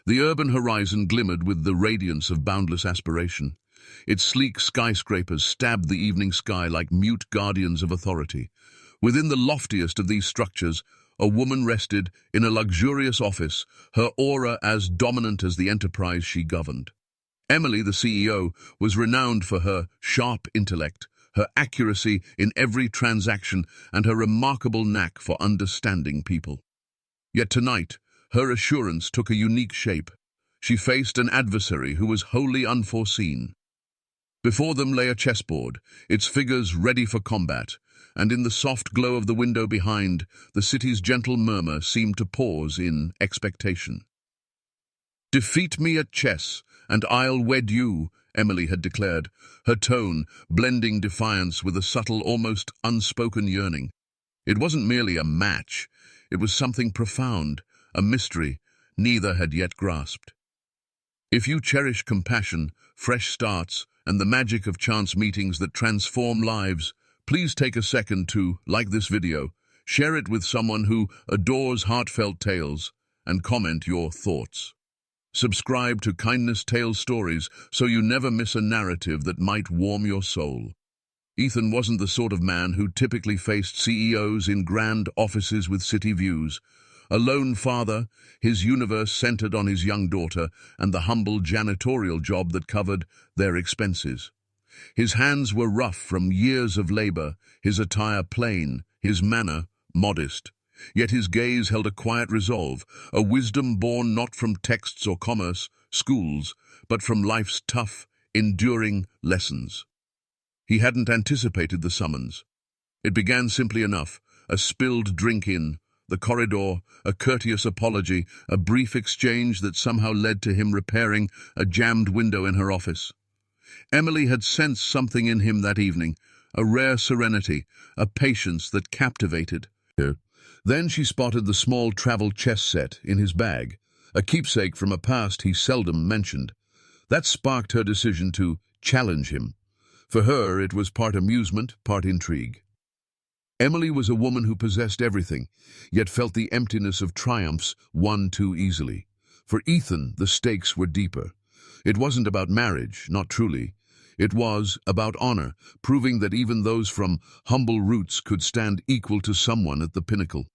The urban horizon glimmered with the radiance of boundless aspiration. Its sleek skyscrapers stabbed the evening sky like mute guardians of authority. Within the loftiest of these structures, a woman rested in a luxurious office, her aura as dominant as the enterprise she governed. Emily, the CEO, was renowned for her sharp intellect, her accuracy in every transaction, and her remarkable knack for understanding people. Yet tonight, her assurance took a unique shape. She faced an adversary who was wholly unforeseen. Before them lay a chessboard, its figures ready for combat, and in the soft glow of the window behind, the city's gentle murmur seemed to pause in expectation. "Defeat me at chess, and I'll wed you," Emily had declared, her tone blending defiance with a subtle, almost unspoken yearning. It wasn't merely a match, it was something profound, a mystery neither had yet grasped. If you cherish compassion, fresh starts, and the magic of chance meetings that transform lives, please take a second to like this video, share it with someone who adores heartfelt tales, and comment your thoughts. Subscribe to Kindness Tales Stories so you never miss a narrative that might warm your soul. Ethan wasn't the sort of man who typically faced CEOs in grand offices with city views. A lone father, his universe centered on his young daughter and the humble janitorial job that covered their expenses. His hands were rough from years of labor, his attire plain, his manner modest. Yet his gaze held a quiet resolve, a wisdom born not from texts or commerce, schools, but from life's tough, enduring lessons. He hadn't anticipated the summons. It began simply enough, a spilled drink in the corridor, a courteous apology, a brief exchange that somehow led to him repairing a jammed window in her office. Emily had sensed something in him that evening, a rare serenity, a patience that captivated her. Then she spotted the small travel chess set in his bag, a keepsake from a past he seldom mentioned. That sparked her decision to challenge him. For her, it was part amusement, part intrigue. Emily was a woman who possessed everything, yet felt the emptiness of triumphs won too easily. For Ethan, the stakes were deeper. It wasn't about marriage, not truly. It was about honor, proving that even those from humble roots could stand equal to someone at the pinnacle.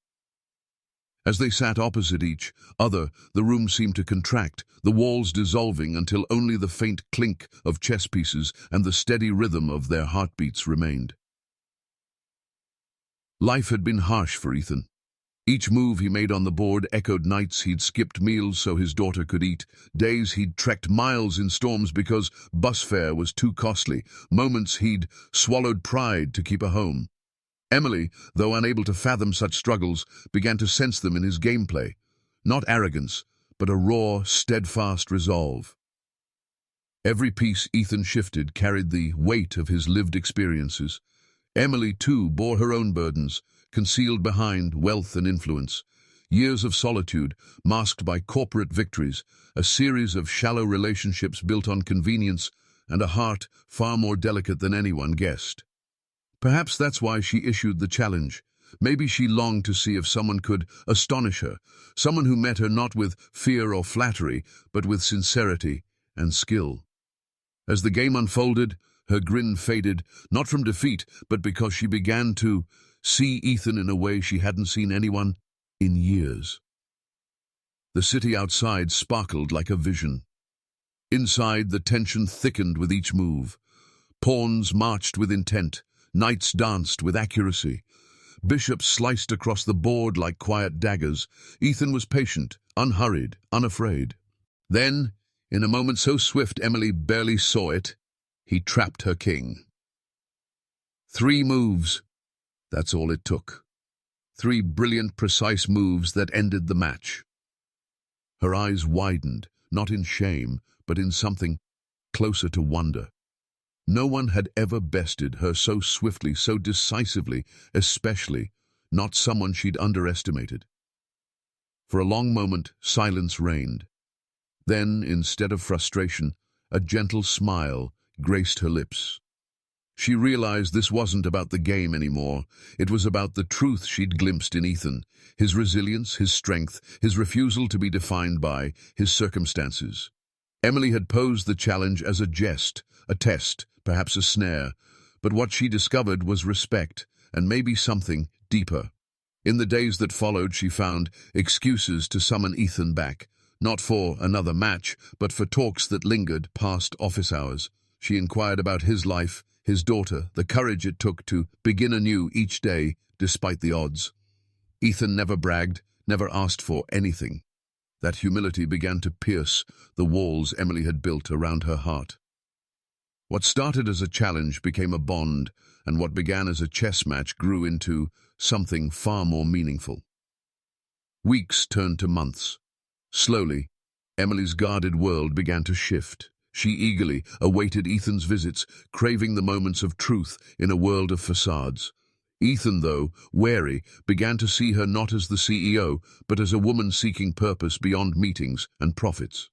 As they sat opposite each other, the room seemed to contract, the walls dissolving until only the faint clink of chess pieces and the steady rhythm of their heartbeats remained. Life had been harsh for Ethan. Each move he made on the board echoed nights he'd skipped meals so his daughter could eat, days he'd trekked miles in storms because bus fare was too costly, moments he'd swallowed pride to keep a home. Emily, though unable to fathom such struggles, began to sense them in his gameplay. Not arrogance, but a raw, steadfast resolve. Every piece Ethan shifted carried the weight of his lived experiences. Emily, too, bore her own burdens, concealed behind wealth and influence. Years of solitude, masked by corporate victories, a series of shallow relationships built on convenience, and a heart far more delicate than anyone guessed. Perhaps that's why she issued the challenge. Maybe she longed to see if someone could astonish her, someone who met her not with fear or flattery, but with sincerity and skill. As the game unfolded, her grin faded, not from defeat, but because she began to see Ethan in a way she hadn't seen anyone in years. The city outside sparkled like a vision. Inside, the tension thickened with each move. Pawns marched with intent, knights danced with accuracy. Bishops sliced across the board like quiet daggers. Ethan was patient, unhurried, unafraid. Then, in a moment so swift Emily barely saw it, he trapped her king. 3 moves. That's all it took. 3 brilliant, precise moves that ended the match. Her eyes widened, not in shame, but in something closer to wonder. No one had ever bested her so swiftly, so decisively, especially not someone she'd underestimated. For a long moment, silence reigned. Then, instead of frustration, a gentle smile graced her lips. She realized this wasn't about the game anymore. It was about the truth she'd glimpsed in Ethan, his resilience, his strength, his refusal to be defined by his circumstances. Emily had posed the challenge as a jest, a test, perhaps a snare, but what she discovered was respect, and maybe something deeper. In the days that followed, she found excuses to summon Ethan back, not for another match, but for talks that lingered past office hours. She inquired about his life, his daughter, the courage it took to begin anew each day, despite the odds. Ethan never bragged, never asked for anything. That humility began to pierce the walls Emily had built around her heart. What started as a challenge became a bond, and what began as a chess match grew into something far more meaningful. Weeks turned to months. Slowly, Emily's guarded world began to shift. She eagerly awaited Ethan's visits, craving the moments of truth in a world of facades. Ethan, though, wary, began to see her not as the CEO, but as a woman seeking purpose beyond meetings and profits.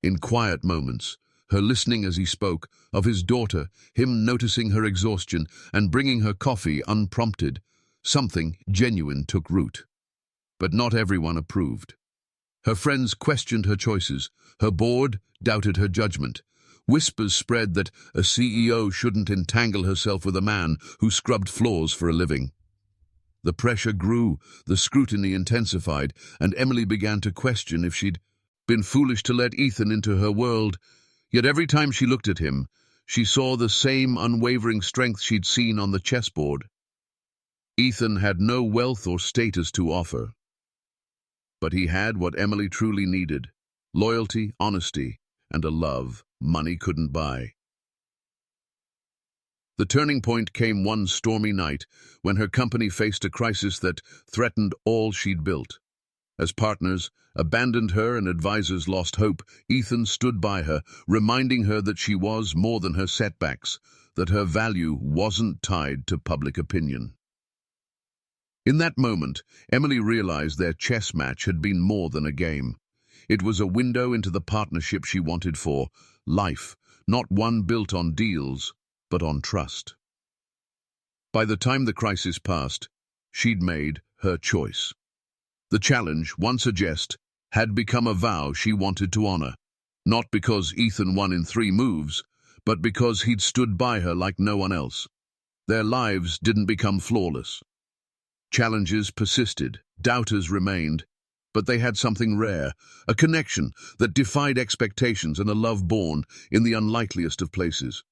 In quiet moments, her listening as he spoke of his daughter, him noticing her exhaustion and bringing her coffee unprompted, something genuine took root. But not everyone approved. Her friends questioned her choices. Her board doubted her judgment. Whispers spread that a CEO shouldn't entangle herself with a man who scrubbed floors for a living. The pressure grew, the scrutiny intensified, and Emily began to question if she'd been foolish to let Ethan into her world. Yet every time she looked at him, she saw the same unwavering strength she'd seen on the chessboard. Ethan had no wealth or status to offer, but he had what Emily truly needed: loyalty, honesty, and a love money couldn't buy. The turning point came one stormy night when her company faced a crisis that threatened all she'd built. As partners abandoned her and advisors lost hope, Ethan stood by her, reminding her that she was more than her setbacks, that her value wasn't tied to public opinion. In that moment, Emily realized their chess match had been more than a game. It was a window into the partnership she wanted for life, not one built on deals, but on trust. By the time the crisis passed, she'd made her choice. The challenge, once a jest, had become a vow she wanted to honor, not because Ethan won in 3 moves, but because he'd stood by her like no one else. Their lives didn't become flawless. Challenges persisted, doubters remained, but they had something rare, a connection that defied expectations and a love born in the unlikeliest of places.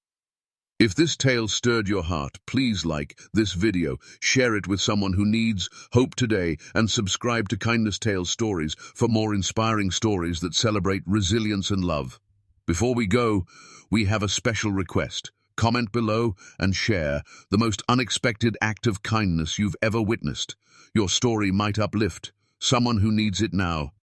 If this tale stirred your heart, please like this video, share it with someone who needs hope today, and subscribe to Kindness Tales Stories for more inspiring stories that celebrate resilience and love. Before we go, we have a special request. Comment below and share the most unexpected act of kindness you've ever witnessed. Your story might uplift someone who needs it now.